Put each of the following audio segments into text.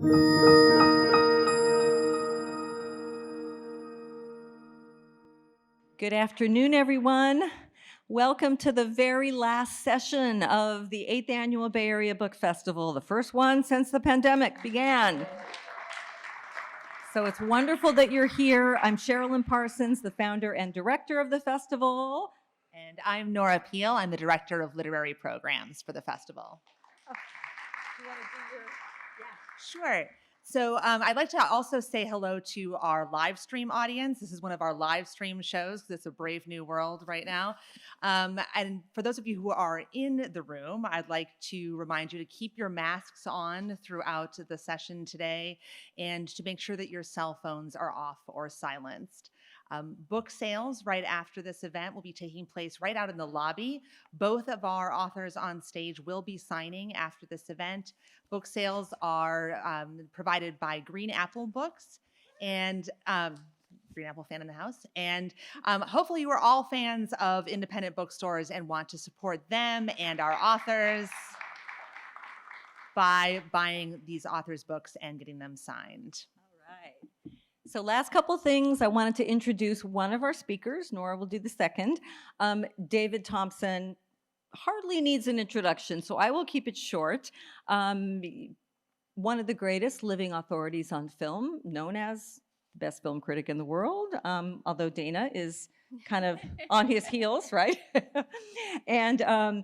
Good afternoon, everyone. Welcome to the very last session of the 8th Annual Bay Area Book Festival, the first one since the pandemic began. So it's wonderful that you're here. I'm Sherilyn Parsons, the founder and director of the festival. And I'm Nora Peel. I'm the director of literary programs for the festival. Oh, do you want to do your... Sure. So I'd like to also say hello to our live stream audience. This is one of our live stream shows because it's a brave new world right now. And for those of you who are in the room, I'd like to remind you to keep your masks on throughout the session today and to make sure that your cell phones are off or silenced. Book sales right after this event will be taking place right out in the lobby. Both of our authors on stage will be signing after this event. Book sales are provided by Green Apple Books, and Green Apple fan in the house. And hopefully you are all fans of independent bookstores and want to support them and our authors by buying these authors' books and getting them signed. All right. So last couple things, I wanted to introduce one of our speakers. Nora will do the second. David Thomson hardly needs an introduction, so I will keep it short. One of the greatest living authorities on film, known as the best film critic in the world, although Dana is kind of on his heels, right? And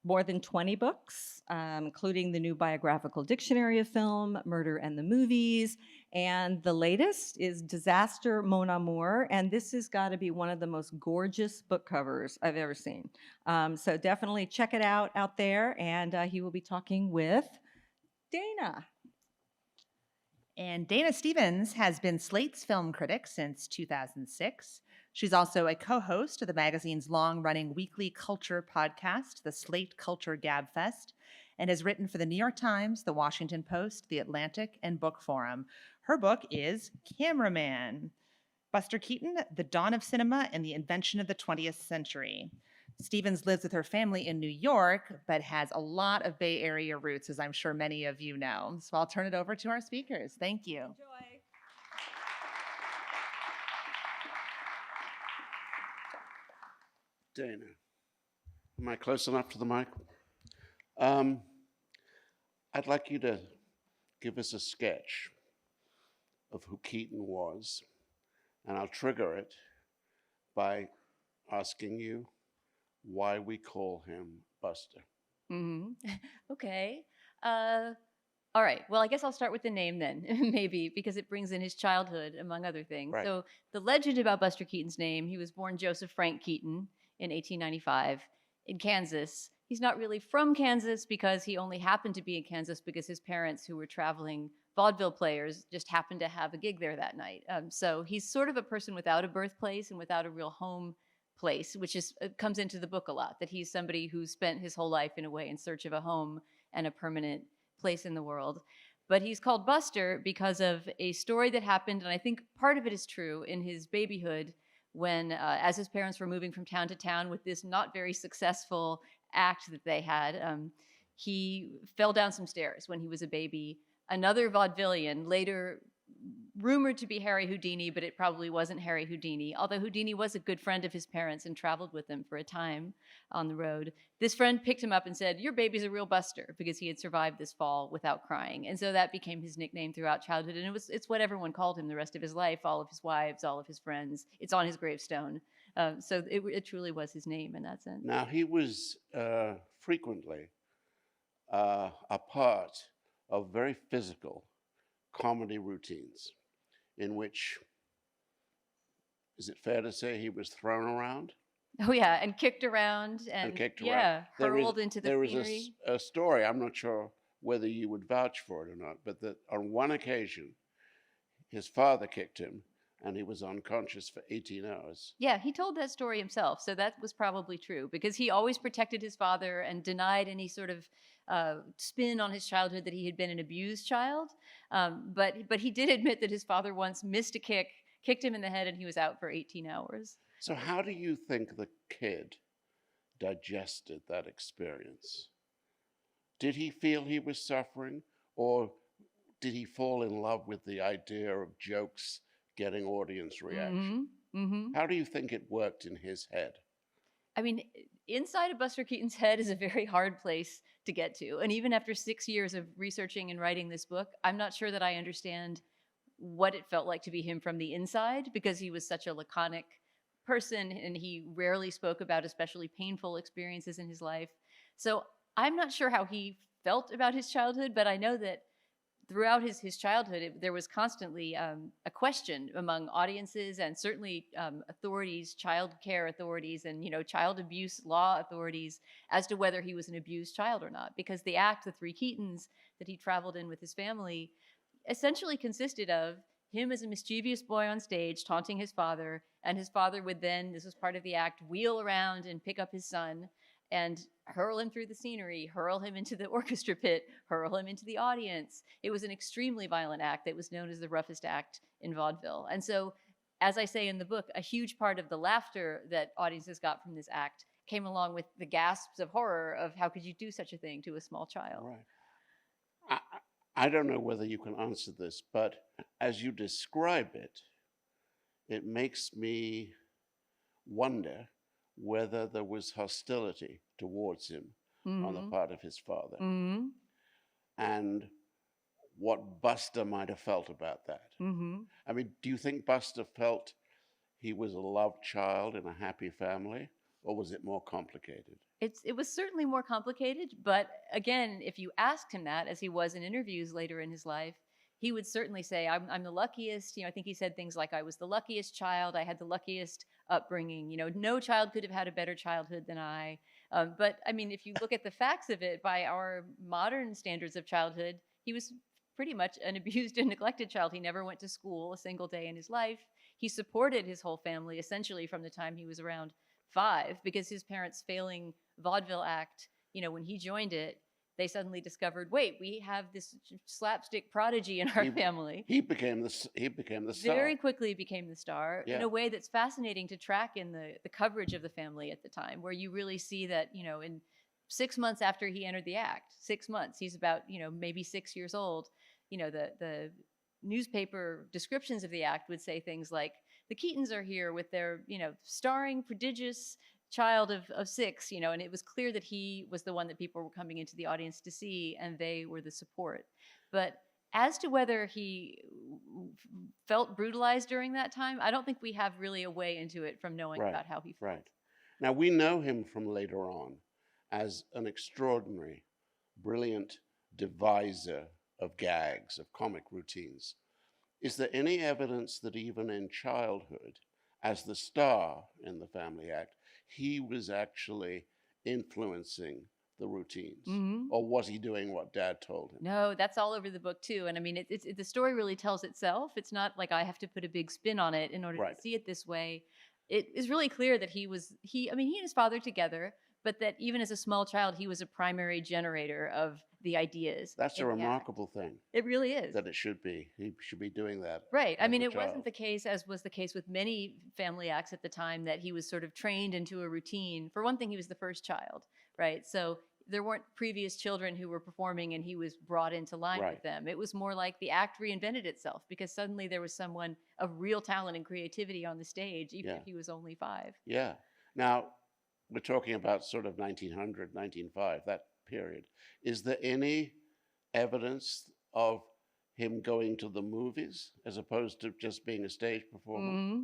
more than 20 books, including the new biographical dictionary of film, Murder and the Movies, and the latest is Disaster Mon Amour, and this has got to be one of the most gorgeous book covers I've ever seen. So definitely check it out there, and he will be talking with Dana. And Dana Stevens has been Slate's film critic since 2006. She's also a co-host of the magazine's long-running weekly culture podcast, the Slate Culture Gabfest, and has written for the New York Times, the Washington Post, the Atlantic, and Book Forum. Her book is Cameraman, Buster Keaton, The Dawn of Cinema and the Invention of the 20th Century. Stevens lives with her family in New York, but has a lot of Bay Area roots, as I'm sure many of you know. So I'll turn it over to our speakers. Thank you. Enjoy. Dana, am I close enough to the mic? I'd like you to give us a sketch of who Keaton was, and I'll trigger it by asking you why we call him Buster. Mm-hmm. Okay. All right. Well, I guess I'll start with the name then, maybe, because it brings in his childhood, among other things. Right. So the legend about Buster Keaton's name, he was born Joseph Frank Keaton in 1895 in Kansas. He's not really from Kansas because he only happened to be in Kansas because his parents, who were traveling vaudeville players, just happened to have a gig there that night. So he's sort of a person without a birthplace and without a real home place, which is comes into the book a lot, that he's somebody who spent his whole life in a way in search of a home and a permanent place in the world. But he's called Buster because of a story that happened, and I think part of it is true, in his babyhood when, as his parents were moving from town to town with this not very successful act that they had, he fell down some stairs when he was a baby. Another vaudevillian, later rumored to be Harry Houdini, but it probably wasn't Harry Houdini, although Houdini was a good friend of his parents and traveled with them for a time on the road. This friend picked him up and said, "Your baby's a real buster," because he had survived this fall without crying. And so that became his nickname throughout childhood. And it's what everyone called him the rest of his life, all of his wives, all of his friends. It's on his gravestone. So it truly was his name in that sense. Now, he was frequently a part of very physical comedy routines in which, is it fair to say, he was thrown around? Oh yeah, and kicked around and kicked around. Yeah, hurled into the There was theory. a story, I'm not sure whether you would vouch for it or not, but that on one occasion, his father kicked him and he was unconscious for 18 hours. Yeah, he told that story himself, so that was probably true, because he always protected his father and denied any sort of spin on his childhood that he had been an abused child. But he did admit that his father once missed a kick, kicked him in the head, and he was out for 18 hours. So how do you think the kid digested that experience? Did he feel he was suffering, or did he fall in love with the idea of jokes getting audience reaction? How do you think it worked in his head? I mean, inside of Buster Keaton's head is a very hard place to get to. And even after 6 years of researching and writing this book, I'm not sure that I understand what it felt like to be him from the inside, because he was such a laconic person and he rarely spoke about especially painful experiences in his life. So I'm not sure how he felt about his childhood, but I know that throughout his childhood, there was constantly a question among audiences and certainly authorities, child care authorities, and child abuse law authorities as to whether he was an abused child or not. Because the act, the Three Keatons that he traveled in with his family, essentially consisted of him as a mischievous boy on stage taunting his father, and his father would then, this was part of the act, wheel around and pick up his son and hurl him through the scenery, hurl him into the orchestra pit, hurl him into the audience. It was an extremely violent act that was known as the roughest act in vaudeville. And so, as I say in the book, a huge part of the laughter that audiences got from this act came along with the gasps of horror of how could you do such a thing to a small child? Right. I don't know whether you can answer this, but as you describe it, it makes me wonder whether there was hostility towards him on the part of his father, and what Buster might have felt about that. I mean, do you think Buster felt he was a loved child in a happy family, or was it more complicated? It was certainly more complicated, but again, if you asked him that, as he was in interviews later in his life, he would certainly say, I'm the luckiest. I think he said things like, I was the luckiest child. I had the luckiest upbringing. No child could have had a better childhood than I. But I mean, if you look at the facts of it, by our modern standards of childhood, he was pretty much an abused and neglected child. He never went to school a single day in his life. He supported his whole family essentially from the time he was around 5, because his parents' failing vaudeville act, when he joined it, they suddenly discovered, wait, we have this slapstick prodigy in our family. He became the star. Very quickly became the star in Yeah. a way that's fascinating to track in the coverage of the family at the time, where you really see that, in 6 months after he entered the act, 6 months, he's about, maybe 6 years old, the newspaper descriptions of the act would say things like, the Keatons are here with their, starring prodigious child of 6, and it was clear that he was the one that people were coming into the audience to see, and they were the support. But as to whether he felt brutalized during that time, I don't think we have really a way into it from knowing about how he felt. Right. Now, we know him from later on as an extraordinary, brilliant deviser of gags, of comic routines. Is there any evidence that even in childhood, as the star in the family act, he was actually influencing the routines? Or was he doing what Dad told him? No, that's all over the book too. And I mean, the story really tells itself. It's not like I have to put a big spin on it in order to see it this way. It is really clear that he and his father together, but that even as a small child, he was a primary generator of the ideas. That's a remarkable thing. It really is. That it should be. He should be doing that. Right. I mean, it wasn't the case, as was the case with many family acts at the time, that he was sort of trained into a routine. For one thing, he was the first child, right? So there weren't previous children who were performing and he was brought into line with them. It was more like the act reinvented itself because suddenly there was someone of real talent and creativity on the stage, even if he was only 5. Yeah. Now, we're talking about sort of 1900, 1905, that period. Is there any evidence of him going to the movies as opposed to just being a stage performer?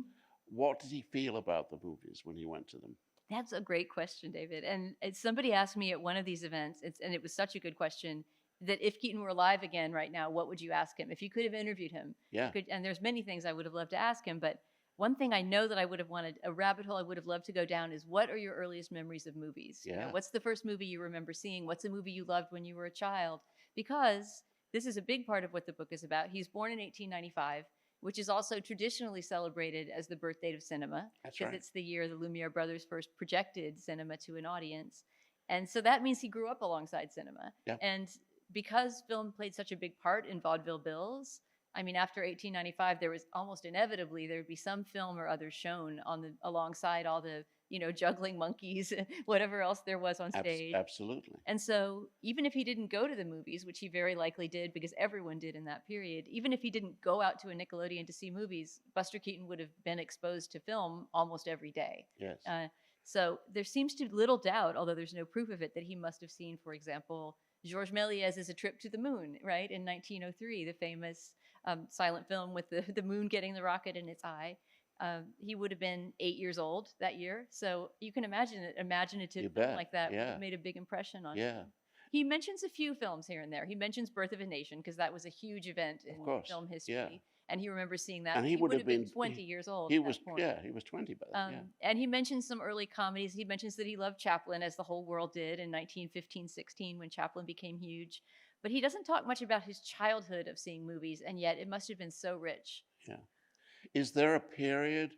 What did he feel about the movies when he went to them? That's a great question, David. And somebody asked me at one of these events, and it was such a good question, that if Keaton were alive again right now, what would you ask him? If you could have interviewed him. And there's many things I would have loved to ask him, but one thing I know that I would have wanted, a rabbit hole I would have loved to go down, is what are your earliest memories of movies? What's the first movie you remember seeing? What's a movie you loved when you were a child? Because this is a big part of what the book is about. He's born in 1895, which is also traditionally celebrated as the birth date of cinema. That's right. Because it's the year the Lumiere brothers first projected cinema to an audience. And so that means he grew up alongside cinema. And because film played such a big part in vaudeville bills, I mean, after 1895, there was almost inevitably, there would be some film or other shown alongside all the, juggling monkeys, whatever else there was on stage. Absolutely. And so even if he didn't go to the movies, which he very likely did because everyone did in that period, even if he didn't go out to a Nickelodeon to see movies, Buster Keaton would have been exposed to film almost every day. Yes. So there seems to be little doubt, although there's no proof of it, that he must have seen, for example, Georges Méliès's A Trip to the Moon, right, in 1903, the famous silent film with the moon getting the rocket in its eye. He would have been 8 years old that year. So you can imagine an imaginative film like that would have made a big impression on him. He mentions a few films here and there. He mentions Birth of a Nation because that was a huge event in film history. Yeah. And he remembers seeing that. And he would have been 20 years old. He at was, that point. yeah, he was 20 by then. And he mentions some early comedies. He mentions that he loved Chaplin, as the whole world did in 1915-16 when Chaplin became huge. But he doesn't talk much about his childhood of seeing movies, and yet it must have been so rich. Yeah. Is there a period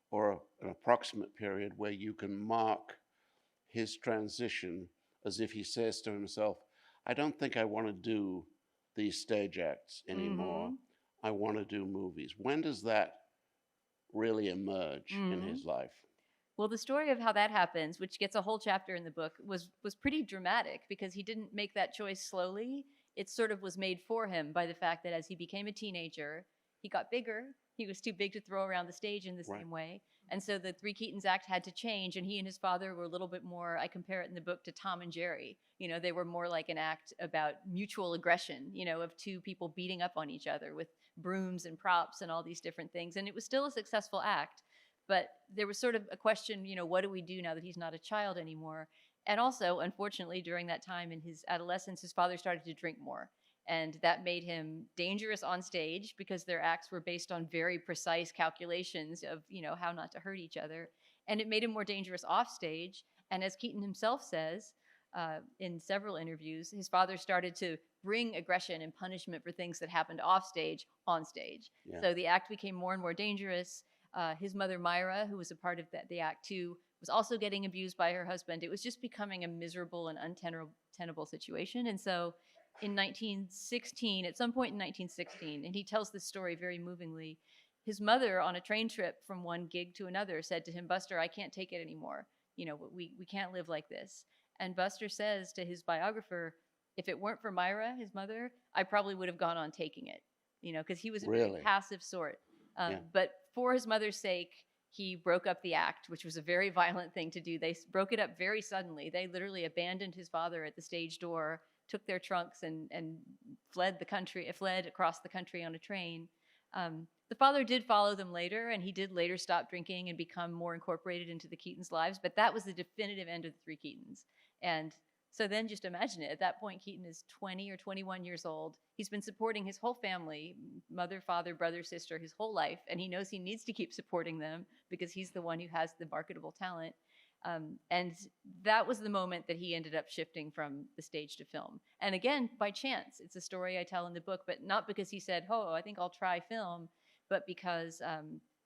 or an approximate period where you can mark his transition as if he says to himself, I don't think I want to do these stage acts anymore. I want to do movies. When does that really emerge in his life? Well, the story of how that happens, which gets a whole chapter in the book, was pretty dramatic because he didn't make that choice slowly. It sort of was made for him by the fact that as he became a teenager, he got bigger. He was too big to throw around the stage in the same way. And so the Three Keatons act had to change, and he and his father were a little bit more, I compare it in the book to Tom and Jerry. They were more like an act about mutual aggression, of two people beating up on each other with brooms and props and all these different things. And it was still a successful act, but there was sort of a question, what do we do now that he's not a child anymore? And also, unfortunately, during that time in his adolescence, his father started to drink more. And that made him dangerous on stage because their acts were based on very precise calculations of, how not to hurt each other. And it made him more dangerous off stage. And as Keaton himself says in several interviews, his father started to bring aggression and punishment for things that happened off stage on stage. Yeah. So the act became more and more dangerous. His mother, Myra, who was a part of the act too, was also getting abused by her husband. It was just becoming a miserable and untenable situation. And so in 1916, at some point in 1916, and he tells this story very movingly, his mother on a train trip from one gig to another said to him, Buster, I can't take it anymore. We can't live like this. And Buster says to his biographer, if it weren't for Myra, his mother, I probably would have gone on taking it, because he was a very passive sort. But for his mother's sake, he broke up the act, which was a very violent thing to do. They broke it up very suddenly. They literally abandoned his father at the stage door, took their trunks and fled across the country on a train. The father did follow them later, and he did later stop drinking and become more incorporated into the Keatons' lives, but that was the definitive end of the Three Keatons. And so then just imagine it. At that point, Keaton is 20 or 21 years old. He's been supporting his whole family, mother, father, brother, sister, his whole life, and he knows he needs to keep supporting them because he's the one who has the marketable talent. And that was the moment that he ended up shifting from the stage to film. And again, by chance. It's a story I tell in the book, but not because he said, I think I'll try film, but because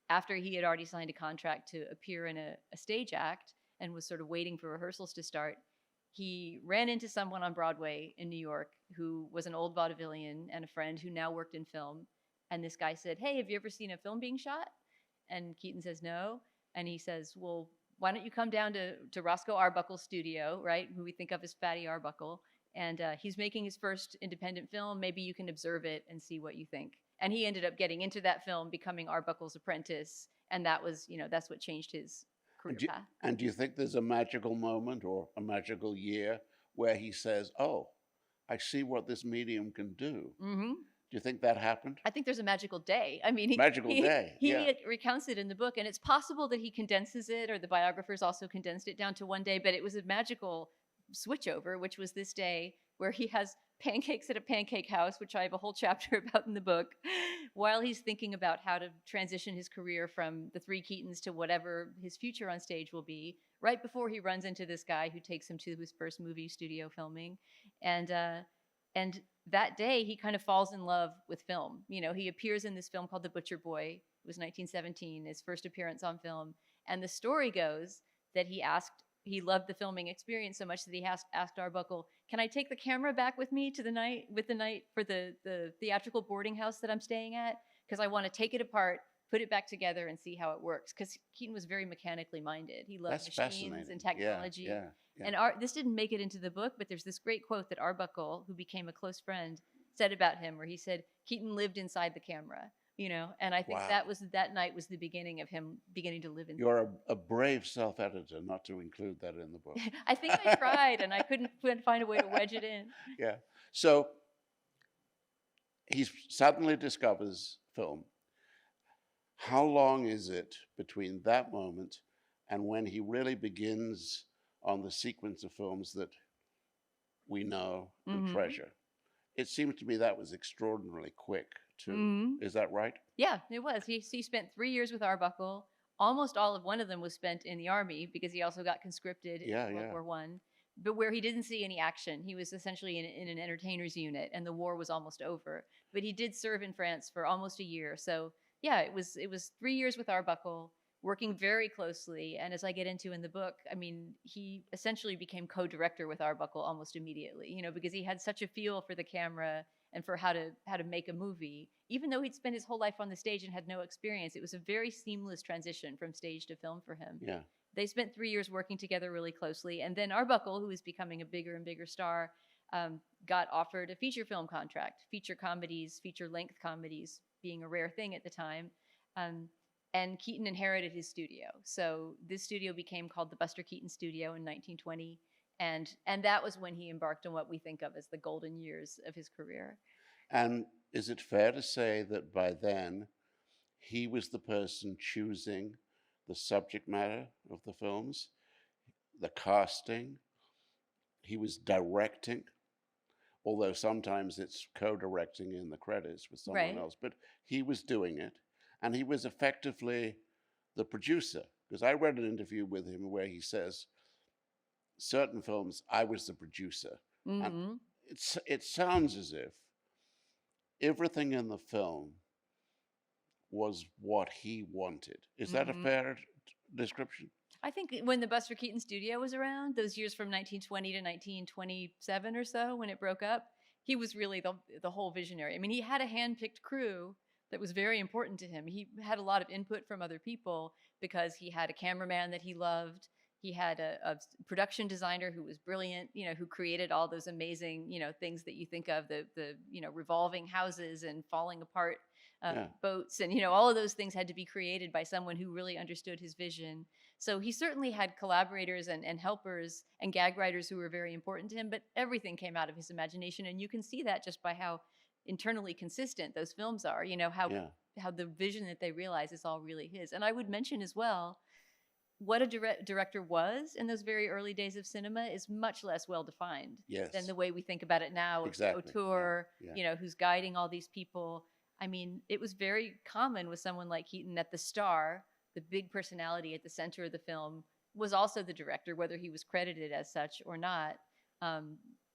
after he had already signed a contract to appear in a stage act and was sort of waiting for rehearsals to start, he ran into someone on Broadway in New York who was an old vaudevillian and a friend who now worked in film. And this guy said, hey, have you ever seen a film being shot? And Keaton says, no. And he says, well, why don't you come down to Roscoe Arbuckle's studio, right, who we think of as Fatty Arbuckle, and he's making his first independent film. Maybe you can observe it and see what you think. And he ended up getting into that film, becoming Arbuckle's apprentice, and that was, that's what changed his career path. And do you think there's a magical moment or a magical year where he says, I see what this medium can do? Mm-hmm. Do you think that happened? I think there's a magical day. I mean, he recounts it in the book, and it's possible that he condenses it, or the biographers also condensed it down to one day, but it was a magical switchover, which was this day where he has pancakes at a pancake house, which I have a whole chapter about in the book, while he's thinking about how to transition his career from the Three Keatons to whatever his future on stage will be, right before he runs into this guy who takes him to his first movie studio filming. And that day, he kind of falls in love with film. He appears in this film called The Butcher Boy. It was 1917, his first appearance on film. And the story goes that he loved the filming experience so much that he asked Arbuckle, can I take the camera back with me to the night for the theatrical boarding house that I'm staying at? Because I want to take it apart, put it back together and see how it works. Because Keaton was very mechanically minded. He loved That's machines fascinating. and technology. Yeah, yeah. And this didn't make it into the book, but there's this great quote that Arbuckle, who became a close friend, said about him, where he said, Keaton lived inside the camera, and I think Wow. that night was the beginning of him beginning to live in. You're a brave self-editor not to include that in the book. I think I tried, and I couldn't find a way to wedge it in. Yeah. So he suddenly discovers film. How long is it between that moment and when he really begins on the sequence of films that we know and Mhm. treasure? It seems to me that was extraordinarily quick, too. Mhm. Is that right? Yeah, it was. He spent 3 years with Arbuckle. Almost all of one of them was spent in the army because he also got conscripted Yeah, in World yeah. War One. But where he didn't see any action, he was essentially in an entertainer's unit, and the war was almost over. But he did serve in France for almost a year. So yeah, it was 3 years with Arbuckle, working very closely. And as I get into in the book, I mean, he essentially became co-director with Arbuckle almost immediately, because he had such a feel for the camera and for how to make a movie. Even though he'd spent his whole life on the stage and had no experience, it was a very seamless transition from stage to film for him. Yeah. They spent 3 years working together really closely. And then Arbuckle, who was becoming a bigger and bigger star, got offered a feature film contract, feature length comedies being a rare thing at the time. And Keaton inherited his studio. So this studio became called the Buster Keaton Studio in 1920. And that was when he embarked on what we think of as the golden years of his career. And is it fair to say that by then he was the person choosing the subject matter of the films, the casting? He was directing, although sometimes it's co-directing in the credits with someone Right. else, but he was doing it. And he was effectively the producer, because I read an interview with him where he says, certain films, I was the producer. Mm-hmm. And it sounds as if everything in the film was what he wanted. Is that a fair description? I think when the Buster Keaton Studio was around, those years from 1920 to 1927 or so, when it broke up, he was really the whole visionary. I mean, he had a hand-picked crew that was very important to him. He had a lot of input from other people because he had a cameraman that he loved. He had a production designer who was brilliant, who created all those amazing, things that you think of, the revolving houses and falling apart boats. And, all of those things had to be created by someone who really understood his vision. So he certainly had collaborators and helpers and gag writers who were very important to him, but everything came out of his imagination. And you can see that just by how internally consistent those films are, how the vision that they realize is all really his. And I would mention as well, what a director was in those very early days of cinema is much less well defined than the way we think about it now. Exactly. Auteur, Yeah. Who's guiding all these people. I mean, it was very common with someone like Keaton that the star, the big personality at the center of the film, was also the director, whether he was credited as such or not.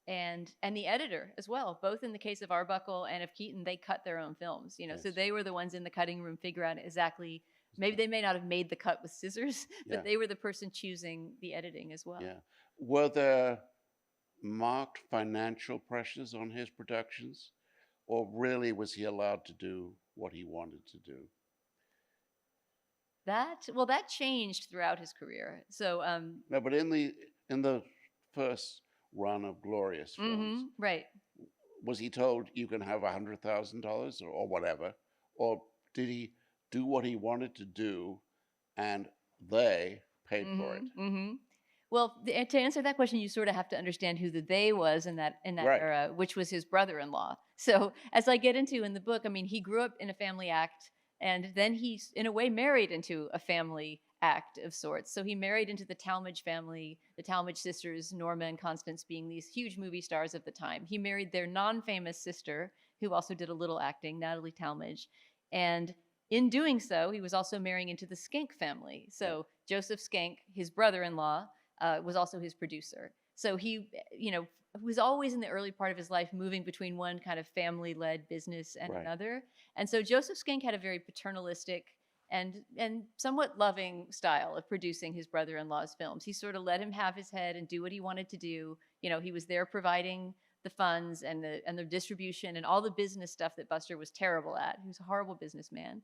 And the editor as well. Both in the case of Arbuckle and of Keaton, they cut their own films. So they were the ones in the cutting room figure out exactly. Maybe they may not have made the cut with scissors, but they were the person choosing the editing as well. Yeah. Were there marked financial pressures on his productions, or really was he allowed to do what he wanted to do? That changed throughout his career. So No, but in the first run of glorious films, right. was he told you can have $100,000 or whatever, or did he do what he wanted to do, and they paid for it? Well, to answer that question, you sort of have to understand who the they was in that Right. era, which was his brother-in-law. So as I get into in the book, I mean, he grew up in a family act, and then he's in a way married into a family act of sorts. So he married into the Talmadge family, the Talmadge sisters, Norma and Constance being these huge movie stars of the time. He married their non-famous sister, who also did a little acting, Natalie Talmadge. And in doing so, he was also marrying into the Schenck family. So Joseph Schenck, his brother-in-law, was also his producer. So he, was always in the early part of his life moving between one kind of family-led business and another. And so Joseph Schenck had a very paternalistic and somewhat loving style of producing his brother-in-law's films. He sort of let him have his head and do what he wanted to do. He was there providing the funds and the distribution and all the business stuff that Buster was terrible at. He was a horrible businessman.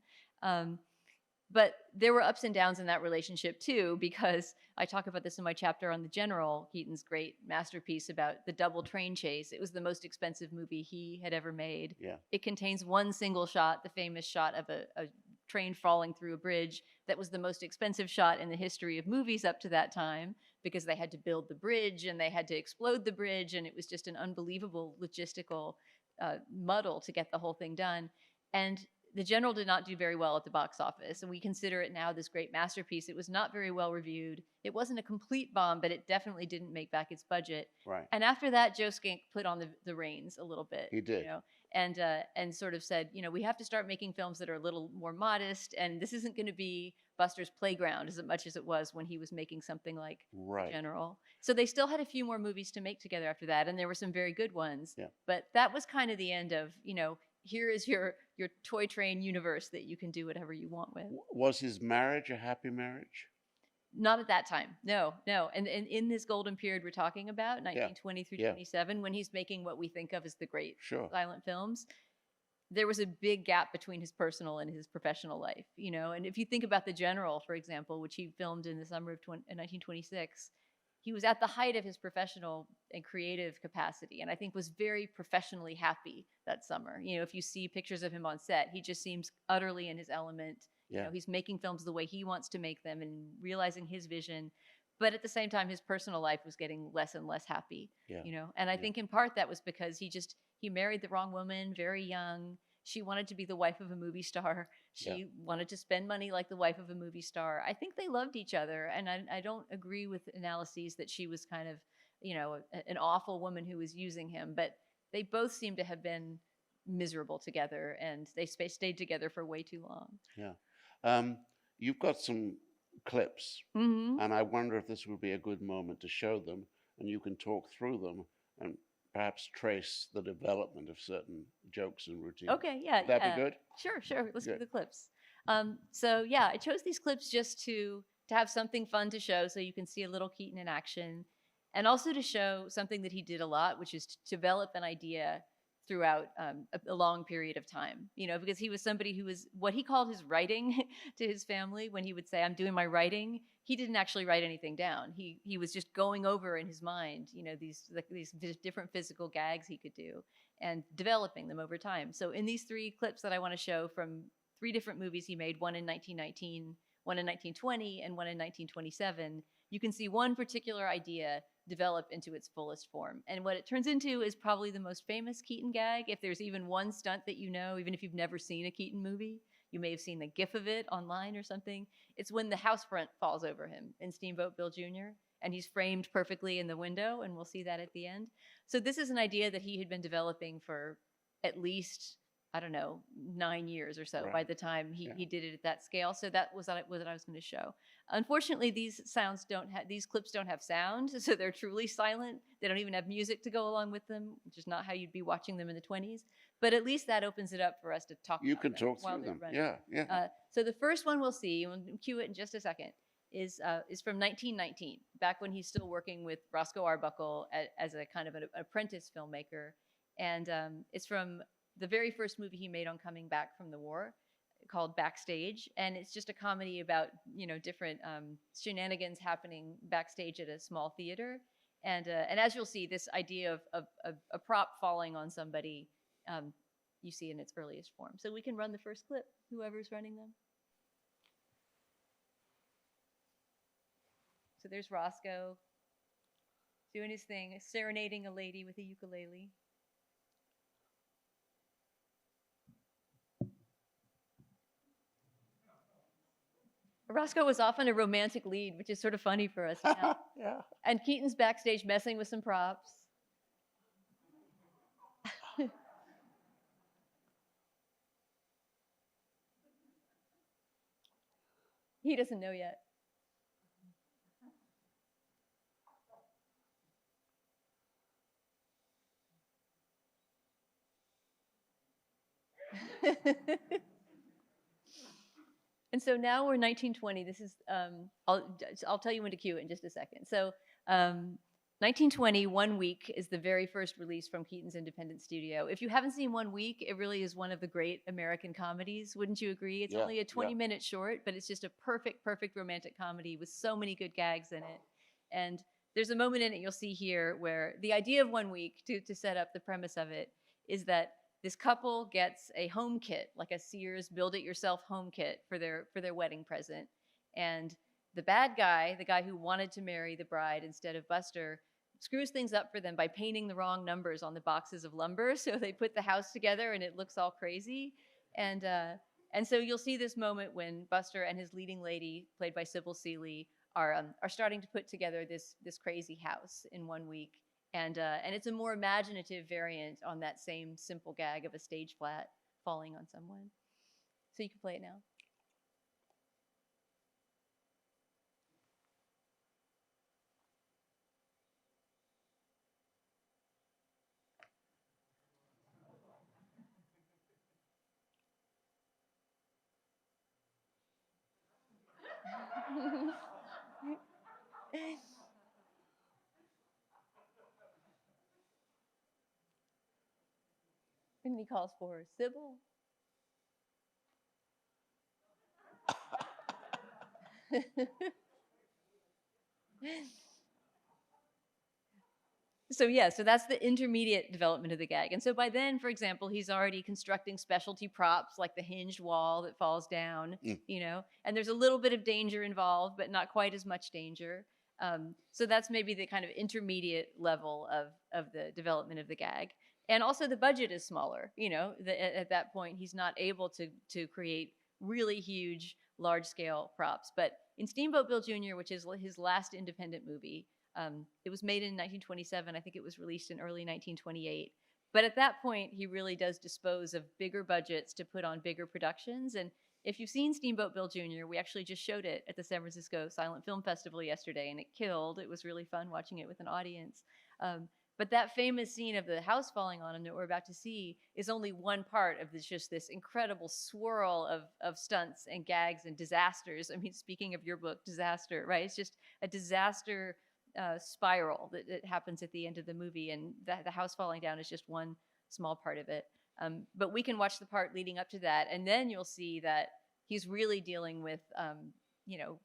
But there were ups and downs in that relationship too, because I talk about this in my chapter on The General, Keaton's great masterpiece about the double train chase. It was the most expensive movie he had ever made. Yeah. It contains one single shot, the famous shot of a train falling through a bridge. That was the most expensive shot in the history of movies up to that time, because they had to build the bridge and they had to explode the bridge, and it was just an unbelievable logistical muddle to get the whole thing done. And The General did not do very well at the box office, and we consider it now this great masterpiece. It was not very well reviewed. It wasn't a complete bomb, but it definitely didn't make back its budget. Right. And after that, Joe Skank put on the reins a little bit. He did. You know, and sort of said, we have to start making films that are a little more modest, and this isn't going to be Buster's Playground as much as it was when he was making something like Right. General. So they still had a few more movies to make together after that, and there were some very good ones. Yeah. But that was kind of the end of, here is your toy train universe that you can do whatever you want with. Was his marriage a happy marriage? Not at that time. No. And in this golden period we're talking about, 1920 through Yeah. 27, when he's making what we think of as the great Sure. silent films, there was a big gap between his personal and his professional life, And if you think about The General, for example, which he filmed in the summer of 1926, he was at the height of his professional and creative capacity, and I think was very professionally happy that summer. If you see pictures of him on set, he just seems utterly in his element. Yeah. He's making films the way he wants to make them and realizing his vision. But at the same time, his personal life was getting less and less happy. Yeah. And I Yeah. think in part that was because he married the wrong woman very young. She wanted to be the wife of a movie star. She wanted to spend money like the wife of a movie star. I think they loved each other, and I don't agree with analyses that she was kind of, an awful woman who was using him. But they both seem to have been miserable together, and they stayed together for way too long. Yeah. You've got some clips, Mm-hmm. and I wonder if this would be a good moment to show them, and you can talk through them and perhaps trace the development of certain jokes and routines. Okay, yeah. Would that yeah. be good? Sure. Let's do Good. the clips. So yeah, I chose these clips just to have something fun to show, so you can see a little Keaton in action, and also to show something that he did a lot, which is to develop an idea throughout a long period of time. Because he was somebody who was what he called his writing to his family. When he would say, "I'm doing my writing," he didn't actually write anything down. He was just going over in his mind, these different physical gags he could do and developing them over time. So in these three clips that I want to show from three different movies he made, one in 1919, one in 1920, and one in 1927, you can see one particular idea develop into its fullest form. And what it turns into is probably the most famous Keaton gag. If there's even one stunt that even if you've never seen a Keaton movie, you may have seen the gif of it online or something. It's when the house front falls over him in Steamboat Bill Jr., and he's framed perfectly in the window, and we'll see that at the end. So this is an idea that he had been developing for at least, 9 years or so by the time he did it at that scale. So that was what I was going to show. Unfortunately, these clips don't have sound, so they're truly silent. They don't even have music to go along with them, which is not how you'd be watching them in the 20s. But at least that opens it up for us to talk You about can them talk while through they're them. running. Yeah. So the first one we'll see, and we'll cue it in just a second, is from 1919, back when he's still working with Roscoe Arbuckle as a kind of an apprentice filmmaker. And it's from the very first movie he made on coming back from the war, called Backstage. And it's just a comedy about, different shenanigans happening backstage at a small theater. And as you'll see, this idea of a prop falling on somebody, you see in its earliest form. So we can run the first clip, whoever's running them. So there's Roscoe doing his thing, serenading a lady with a ukulele. Roscoe was often a romantic lead, which is sort of funny for us now. Yeah. And Keaton's backstage messing with some props. He doesn't know yet. And so now we're 1920. This is I'll tell you when to cue it in just a second. So 1920, One Week is the very first release from Keaton's independent studio. If you haven't seen One Week, it really is one of the great American comedies. Wouldn't you agree? It's Yeah, only a yeah. 20-minute short, but it's just a perfect romantic comedy with so many good gags in it. And there's a moment in it you'll see here where the idea of One Week, to set up the premise of it, is that this couple gets a home kit, like a Sears build-it-yourself home kit for their wedding present. And the bad guy, the guy who wanted to marry the bride instead of Buster, screws things up for them by painting the wrong numbers on the boxes of lumber. So they put the house together and it looks all crazy. And so you'll see this moment when Buster and his leading lady, played by Sybil Seeley, are starting to put together this crazy house in 1 week. And it's a more imaginative variant on that same simple gag of a stage flat falling on someone. So you can play it now. And he calls for her, Sybil. So that's the intermediate development of the gag. And so by then, for example, he's already constructing specialty props like the hinged wall that falls down, and there's a little bit of danger involved, but not quite as much danger. So that's maybe the kind of intermediate level of the development of the gag. And also the budget is smaller, at that point, he's not able to create really huge, large-scale props. But in Steamboat Bill Jr., which is his last independent movie, it was made in 1927. I think it was released in early 1928. But at that point, he really does dispose of bigger budgets to put on bigger productions. And if you've seen Steamboat Bill Jr., we actually just showed it at the San Francisco Silent Film Festival yesterday, and it killed. It was really fun watching it with an audience. But that famous scene of the house falling on him that we're about to see is only one part of this incredible swirl of stunts and gags and disasters. I mean, speaking of your book, Disaster, right? It's just a disaster spiral that happens at the end of the movie, and the house falling down is just one small part of it. But we can watch the part leading up to that, and then you'll see that he's really dealing with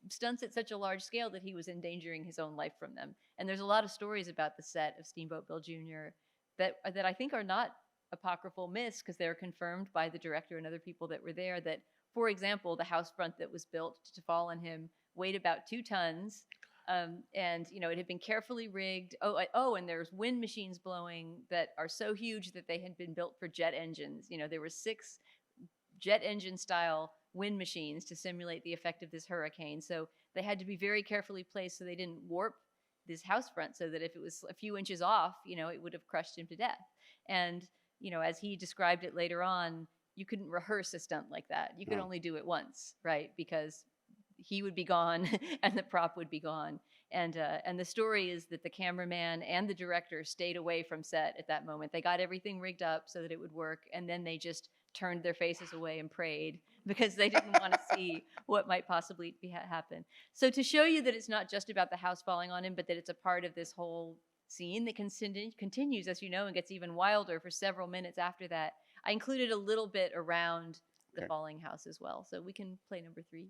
stunts at such a large scale that he was endangering his own life from them. And there's a lot of stories about the set of Steamboat Bill Jr. that I think are not apocryphal myths, because they're confirmed by the director and other people that were there, that, for example, the house front that was built to fall on him weighed about 2 tons. And it had been carefully rigged. And there's wind machines blowing that are so huge that they had been built for jet engines. There were 6 jet engine style wind machines to simulate the effect of this hurricane. So they had to be very carefully placed so they didn't warp this house front, so that if it was a few inches off, it would have crushed him to death. And, as he described it later on, you couldn't rehearse a stunt like that. You could only do it once, right? Because he would be gone and the prop would be gone. And the story is that the cameraman and the director stayed away from set at that moment. They got everything rigged up so that it would work, and then they just turned their faces away and prayed, because they didn't want to see what might possibly happen. So to show you that it's not just about the house falling on him, but that it's a part of this whole scene that continues, as you know, and gets even wilder for several minutes after that, I included a little bit around the falling house as well. So we can play number 3.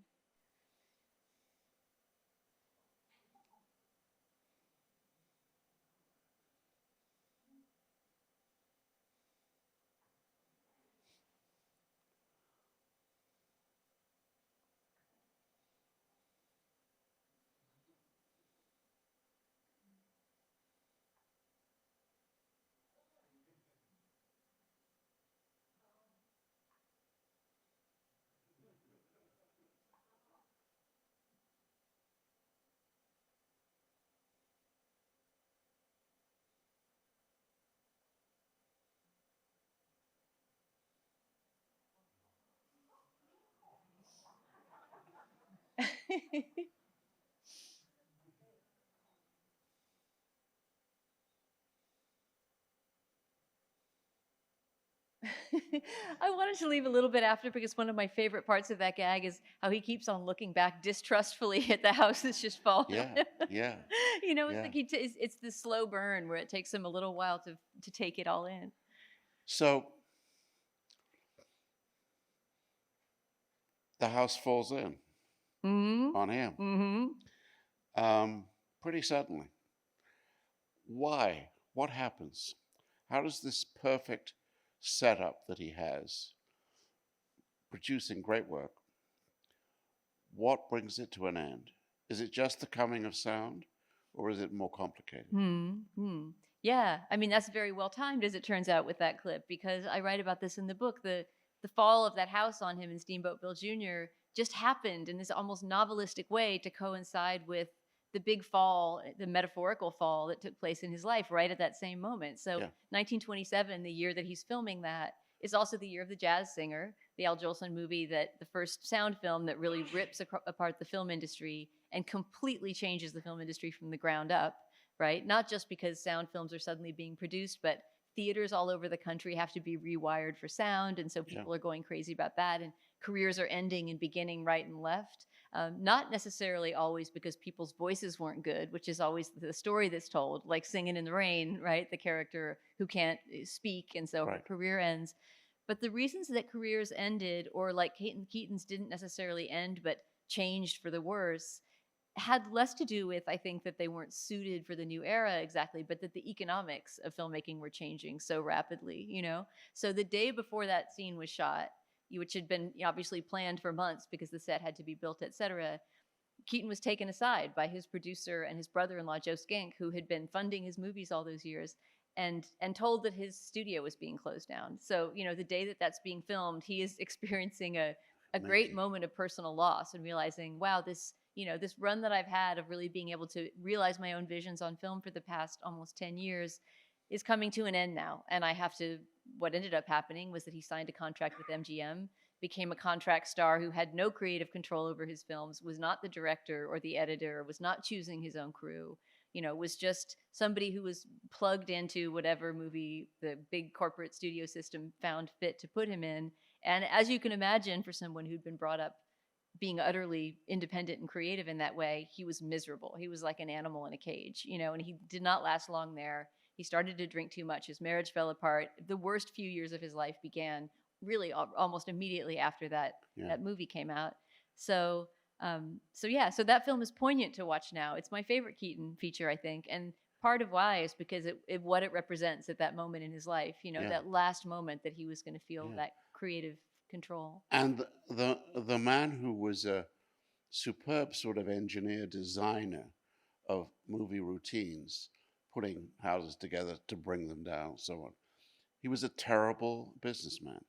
I wanted to leave a little bit after because one of my favorite parts of that gag is how he keeps on looking back distrustfully at the house that's just fallen. Yeah, yeah. You know, it's Yeah. like it's the slow burn where it takes him a little while to take it all in. So the house falls in Mm-hmm. on him Mm-hmm. pretty suddenly. Why? What happens? How does this perfect setup that he has, producing great work, what brings it to an end? Is it just the coming of sound, or is it more complicated? Hmm. Yeah, I mean that's very well timed as it turns out with that clip because I write about this in the book. The fall of that house on him in Steamboat Bill Jr. just happened in this almost novelistic way to coincide with the big fall, the metaphorical fall that took place in his life right at that same moment. So Yeah. 1927, the year that he's filming that, is also the year of The Jazz Singer, the Al Jolson movie that the first sound film that really rips apart the film industry and completely changes the film industry from the ground up, right? Not just because sound films are suddenly being produced, but theaters all over the country have to be rewired for sound. And so people are going crazy about that. And careers are ending and beginning right and left. Not necessarily always because people's voices weren't good, which is always the story that's told, like Singing in the Rain, right? The character who can't speak, and so her Right. career ends. But the reasons that careers ended, or like Keaton's didn't necessarily end, but changed for the worse, had less to do with, I think, that they weren't suited for the new era exactly, but that the economics of filmmaking were changing so rapidly, you know? So the day before that scene was shot, which had been obviously planned for months because the set had to be built, et cetera, Keaton was taken aside by his producer and his brother-in-law, Joe Skank, who had been funding his movies all those years, and told that his studio was being closed down. So, you know, the day that that's being filmed, he is experiencing a great Amazing. moment of personal loss and realizing, wow, this, you know, this run that I've had of really being able to realize my own visions on film for the past almost 10 years is coming to an end now. And I have to, what ended up happening was that he signed a contract with MGM, became a contract star who had no creative control over his films, was not the director or the editor, was not choosing his own crew, you know, was just somebody who was plugged into whatever movie the big corporate studio system found fit to put him in. And as you can imagine, for someone who'd been brought up being utterly independent and creative in that way, he was miserable. He was like an animal in a cage, you know, and he did not last long there. He started to drink too much. His marriage fell apart. The worst few years of his life began really almost immediately after that movie came out. So so that film is poignant to watch now. It's my favorite Keaton feature, I think, and part of why is because what it represents at that moment in his life. You know, that last moment that he was going to feel that creative control. And the man who was a superb sort of engineer designer of movie routines, putting houses together to bring them down, so on. He was a terrible businessman,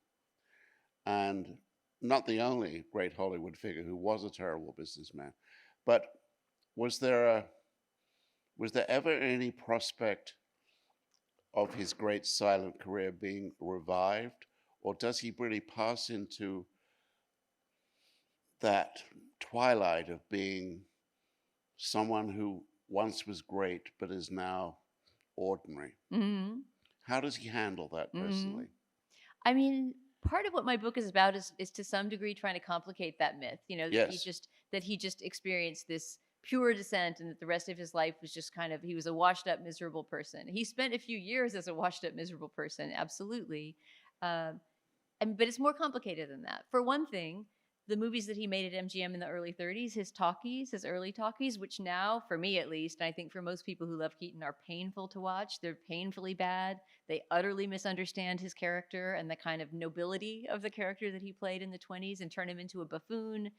and not the only great Hollywood figure who was a terrible businessman. But was there ever any prospect of his great silent career being revived, or does he really pass into that twilight of being someone who once was great but is now ordinary? Mm-hmm. How does he handle that personally? I mean, part of what my book is about is to some degree trying to complicate that myth. You know, that he just experienced this pure descent and that the rest of his life was just kind of, he was a washed up, miserable person. He spent a few years as a washed up, miserable person, absolutely. But it's more complicated than that. For one thing, the movies that he made at MGM in the early 30s, his early talkies, which now, for me at least, and I think for most people who love Keaton, are painful to watch. They're painfully bad. They utterly misunderstand his character and the kind of nobility of the character that he played in the 20s and turn him into a buffoon.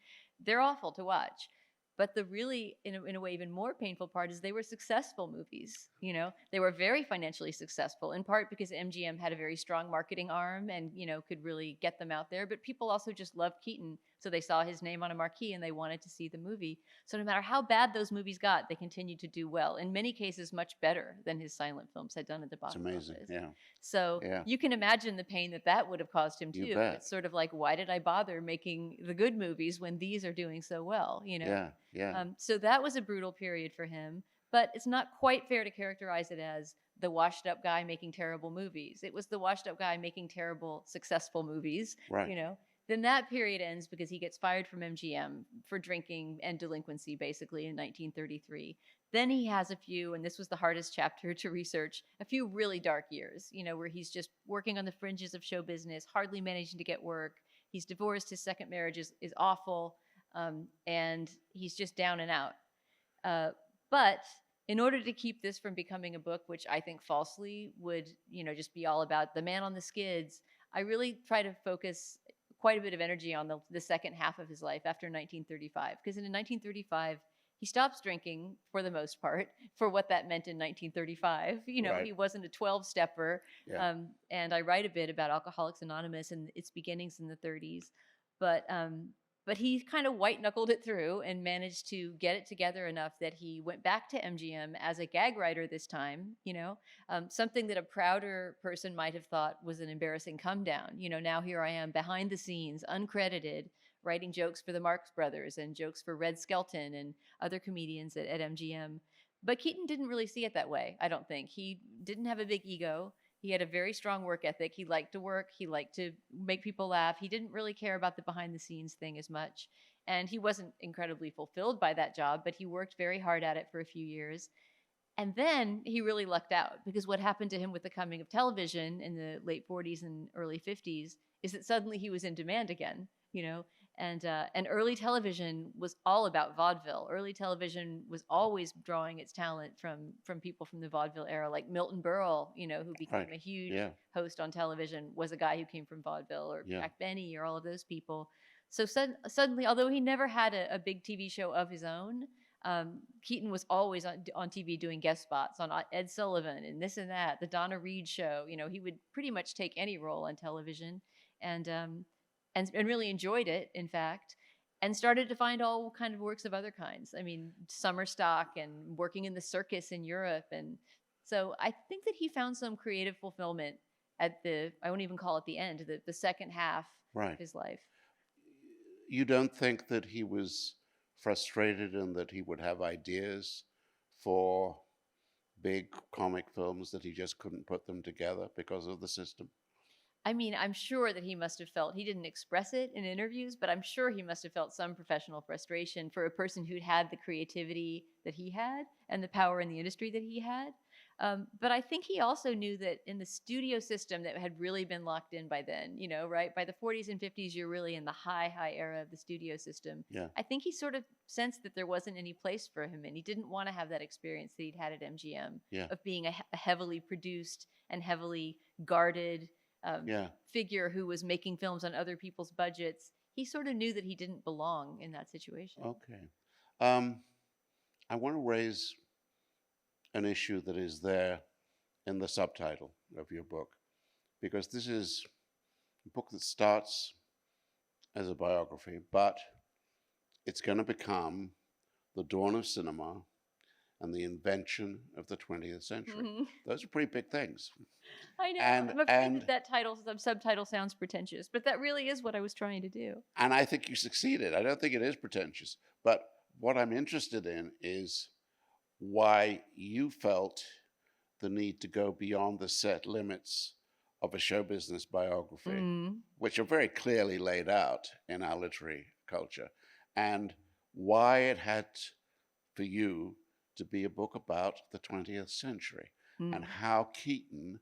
They're awful to watch. But the really, in a way, even more painful part is they were successful movies. You know, they were very financially successful, in part because MGM had a very strong marketing arm and, you know, could really get them out there. But people also just loved Keaton. So they saw his name on a marquee and they wanted to see the movie. So no matter how bad those movies got, they continued to do well. In many cases, much better than his silent films had done at the box office. It's amazing, yeah. So you can imagine the pain that would have caused him too. You bet. It's sort of like, why did I bother making the good movies when these are doing so well? You know. Yeah. So that was a brutal period for him. But it's not quite fair to characterize it as the washed up guy making terrible movies. It was the washed up guy making terrible, successful movies, Right. you know. Then that period ends because he gets fired from MGM for drinking and delinquency, basically, in 1933. Then he has a few, and this was the hardest chapter to research, a few really dark years, you know, where he's just working on the fringes of show business, hardly managing to get work. He's divorced, his second marriage is awful, and he's just down and out. But in order to keep this from becoming a book, which I think falsely would, you know, just be all about the man on the skids, I really try to focus quite a bit of energy on the second half of his life after 1935. Because in 1935, he stops drinking for the most part, for what that meant in 1935. You know, Right. he wasn't a 12-stepper. Yeah. And I write a bit about Alcoholics Anonymous and its beginnings in the 30s. But he kind of white-knuckled it through and managed to get it together enough that he went back to MGM as a gag writer this time, you know, something that a prouder person might have thought was an embarrassing come down. You know, now here I am behind the scenes, uncredited, writing jokes for the Marx Brothers and jokes for Red Skelton and other comedians at MGM. But Keaton didn't really see it that way, I don't think. He didn't have a big ego. He had a very strong work ethic. He liked to work. He liked to make people laugh. He didn't really care about the behind the scenes thing as much. And he wasn't incredibly fulfilled by that job, but he worked very hard at it for a few years. And then he really lucked out, because what happened to him with the coming of television in the late 40s and early 50s is that suddenly he was in demand again, you know. And early television was all about vaudeville. Early television was always drawing its talent from people from the vaudeville era, like Milton Berle, you know, who became Right. a huge Yeah. host on television, was a guy who came from vaudeville, or Yeah. Jack Benny, or all of those people. So suddenly, although he never had a big TV show of his own, Keaton was always on TV doing guest spots on Ed Sullivan and this and that, the Donna Reed show. You know, he would pretty much take any role on television, and really enjoyed it, in fact, and started to find all kind of works of other kinds. I mean, summer stock and working in the circus in Europe. And so I think that he found some creative fulfillment at I won't even call it the end, the second half Right. of his life. You don't think that he was frustrated and that he would have ideas for big comic films that he just couldn't put them together because of the system? I mean, I'm sure that he must have felt, he didn't express it in interviews, but I'm sure he must have felt some professional frustration for a person who'd had the creativity that he had and the power in the industry that he had. But I think he also knew that in the studio system that had really been locked in by then, you know, right? By the 40s and 50s, you're really in the high era of the studio system. Yeah. I think he sort of sensed that there wasn't any place for him, and he didn't want to have that experience that he'd had at MGM Yeah. of being a heavily produced and heavily guarded Yeah. figure who was making films on other people's budgets. He sort of knew that he didn't belong in that situation. Okay. I want to raise an issue that is there in the subtitle of your book, because this is a book that starts as a biography, but it's going to become the dawn of cinema and the invention of the 20th century. Mhm. Those are pretty big things. I know. And- I'm afraid and- that subtitle sounds pretentious, but that really is what I was trying to do. And I think you succeeded. I don't think it is pretentious. But what I'm interested in is why you felt the need to go beyond the set limits of a show business biography, Mm. which are very clearly laid out in our literary culture, and why it had for you to be a book about the 20th century Mm. and how Keaton,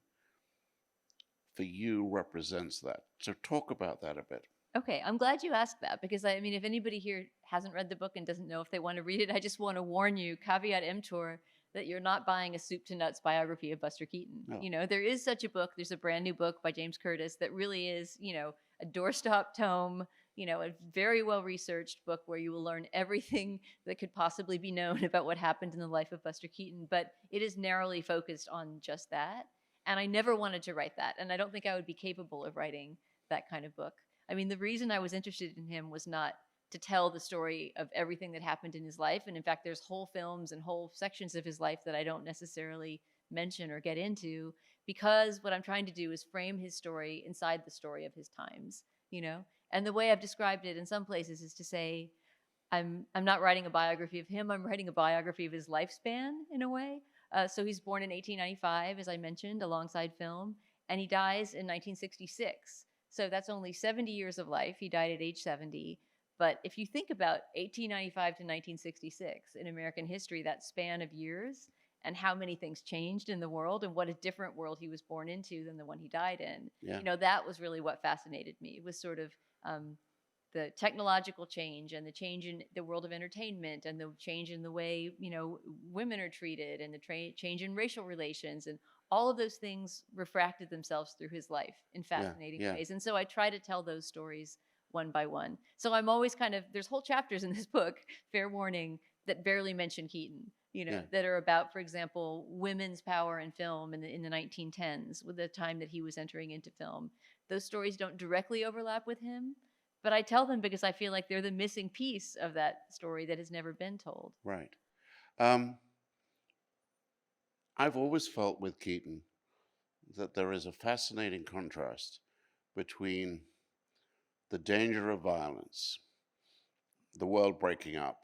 for you, represents that. So talk about that a bit. Okay, I'm glad you asked that, because I mean, if anybody here hasn't read the book and doesn't know if they want to read it, I just want to warn you, caveat emptor, that you're not buying a soup to nuts biography of Buster Keaton. No. You know, there is such a book. There's a brand new book by James Curtis that really is, you know, a doorstop tome, you know, a very well researched book where you will learn everything that could possibly be known about what happened in the life of Buster Keaton. But it is narrowly focused on just that. And I never wanted to write that. And I don't think I would be capable of writing that kind of book. I mean, the reason I was interested in him was not to tell the story of everything that happened in his life. And in fact, there's whole films and whole sections of his life that I don't necessarily mention or get into, because what I'm trying to do is frame his story inside the story of his times, you know? And the way I've described it in some places is to say, I'm not writing a biography of him, I'm writing a biography of his lifespan in a way. So he's born in 1895, as I mentioned, alongside film, and he dies in 1966. So that's only 70 years of life. He died at age 70. But if you think about 1895 to 1966 in American history, that span of years, and how many things changed in the world and what a different world he was born into than the one he died in, Yeah. you know, that was really what fascinated me. It was sort of the technological change and the change in the world of entertainment and the change in the way, you know, women are treated and the change in racial relations, and all of those things refracted themselves through his life in fascinating yeah. ways. And so I try to tell those stories one by one. So I'm always kind of, there's whole chapters in this book, fair warning, that barely mention Keaton, you know, Yeah. that are about, for example, women's power in film in the 1910s, with the time that he was entering into film. Those stories don't directly overlap with him, but I tell them because I feel like they're the missing piece of that story that has never been told. Right. I've always felt with Keaton that there is a fascinating contrast between the danger of violence, the world breaking up,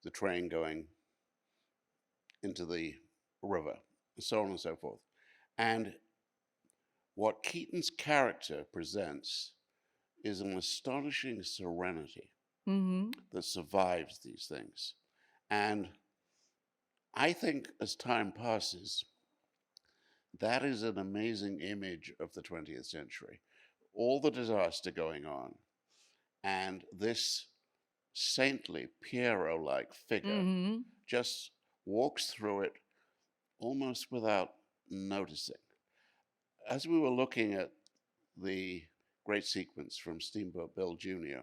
the train going into the river, and so on and so forth. And what Keaton's character presents is an astonishing serenity that survives these things. And I think as time passes, that is an amazing image of the 20th century. All the disaster going on, and this saintly, Pierrot-like figure just walks through it almost without noticing. As we were looking at the great sequence from Steamboat Bill Jr.,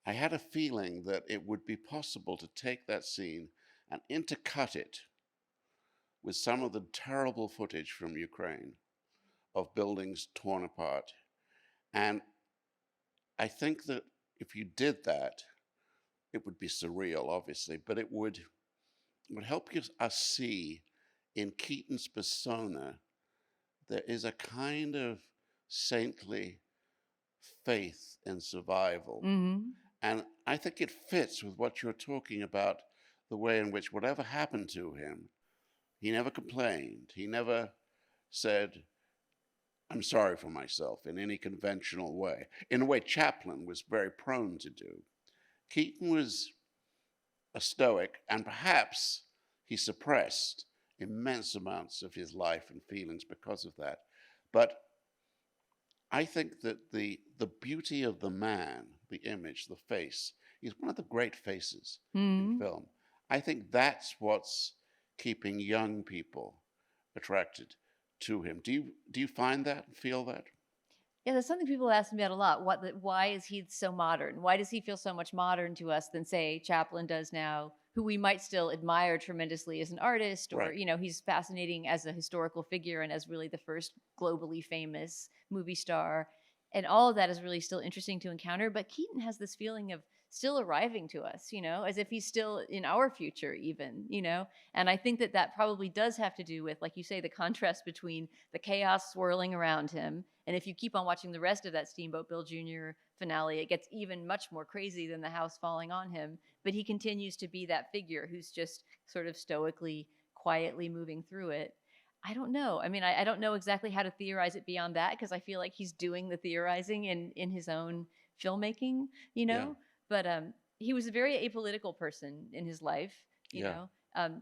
I had a feeling that it would be possible to take that scene and intercut it with some of the terrible footage from Ukraine of buildings torn apart. And I think that if you did that, it would be surreal, obviously, but it would help us see in Keaton's persona there is a kind of saintly faith in survival. And I think it fits with what you're talking about, the way in which whatever happened to him, he never complained. He never said, I'm sorry for myself in any conventional way, in a way Chaplin was very prone to do. Keaton was a stoic, and perhaps he suppressed immense amounts of his life and feelings because of that. But I think that the beauty of the man, the image, the face, he's one of the great faces in film. I think that's what's keeping young people attracted to him. Do you find that, feel that? Yeah, that's something people ask me about a lot. Why is he so modern? Why does he feel so much modern to us than, say, Chaplin does now, who we might still admire tremendously as an artist, or, Right. you know, he's fascinating as a historical figure and as really the first globally famous movie star. And all of that is really still interesting to encounter. But Keaton has this feeling of still arriving to us, you know, as if he's still in our future even, you know. And I think that that probably does have to do with, like you say, the contrast between the chaos swirling around him. And if you keep on watching the rest of that Steamboat Bill Jr. finale, it gets even much more crazy than the house falling on him. But he continues to be that figure who's just sort of stoically, quietly moving through it. I don't know. I mean, I don't know exactly how to theorize it beyond that, because I feel like he's doing the theorizing in his own filmmaking, you know? Yeah. But he was a very apolitical person in his life, you know?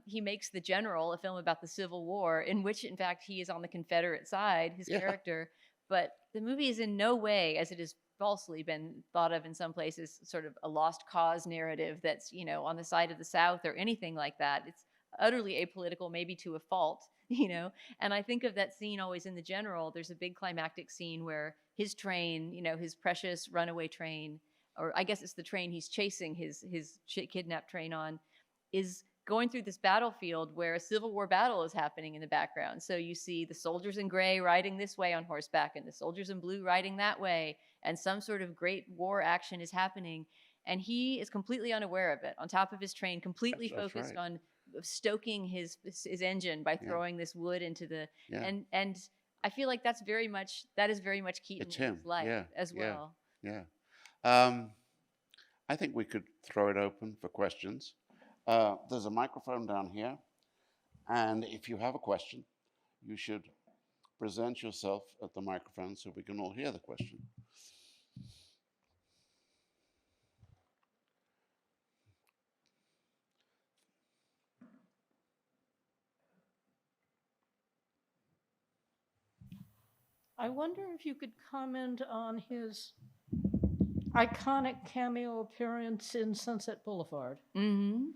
He makes The General, a film about the Civil War, in which, in fact, he is on the Confederate side, his character. But the movie is in no way, as it has falsely been thought of in some places, sort of a lost cause narrative that's, you know, on the side of the South or anything like that. It's utterly apolitical, maybe to a fault, you know? And I think of that scene always in The General. There's a big climactic scene where his train, you know, his precious runaway train, or I guess it's the train he's chasing his kidnapped train on, is going through this battlefield where a Civil War battle is happening in the background. So you see the soldiers in gray riding this way on horseback and the soldiers in blue riding that way, and some sort of great war action is happening. And he is completely unaware of it, on top of his train, completely That's focused right. on stoking his engine by throwing this wood into the and I feel like that is very much Keaton It's in him. his life Yeah. as well. Yeah. I think we could throw it open for questions. There's a microphone down here. And if you have a question, you should present yourself at the microphone so we can all hear the question. I wonder if you could comment on his iconic cameo appearance in Sunset Boulevard. Mm-hmm.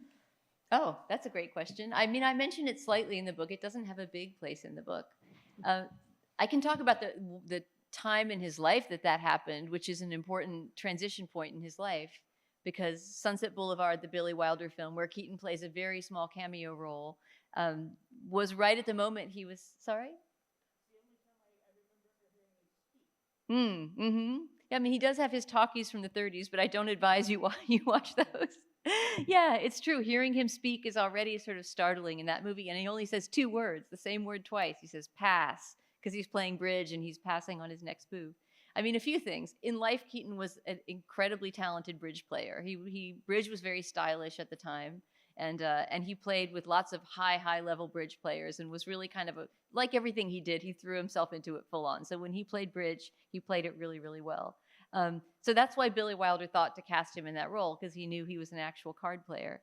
Oh, that's a great question. I mean, I mentioned it slightly in the book. It doesn't have a big place in the book. I can talk about the time in his life that happened, which is an important transition point in his life, because Sunset Boulevard, the Billy Wilder film, where Keaton plays a very small cameo role, was right at the moment he was, sorry? Mm-hmm. Yeah, I mean, he does have his talkies from the 30s, but I don't advise you watch those. Yeah, it's true. Hearing him speak is already sort of startling in that movie, and he only says 2 words, the same word twice. He says pass, because he's playing bridge and he's passing on his next move. I mean, a few things. In life, Keaton was an incredibly talented bridge player. Bridge was very stylish at the time, and he played with lots of high level bridge players, and was really kind of like everything he did, he threw himself into it full on. So when he played bridge, he played it really well. So that's why Billy Wilder thought to cast him in that role, because he knew he was an actual card player.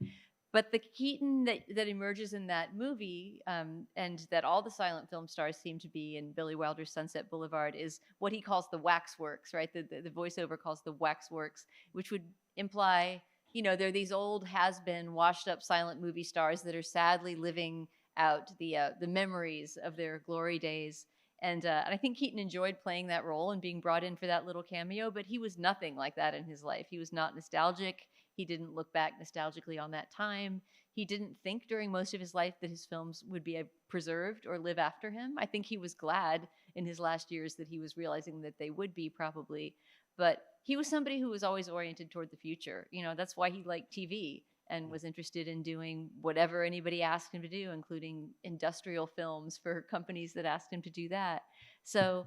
But the Keaton that emerges in that movie, and that all the silent film stars seem to be in Billy Wilder's Sunset Boulevard, is what he calls the waxworks, right? The voiceover calls the waxworks, which would imply, they're these old has-been, washed-up silent movie stars that are sadly living out the memories of their glory days. And I think Keaton enjoyed playing that role and being brought in for that little cameo, but he was nothing like that in his life. He was not nostalgic. He didn't look back nostalgically on that time. He didn't think during most of his life that his films would be preserved or live after him. I think he was glad in his last years that he was realizing that they would be, probably. But he was somebody who was always oriented toward the future. That's why he liked TV and was interested in doing whatever anybody asked him to do, including industrial films for companies that asked him to do that. So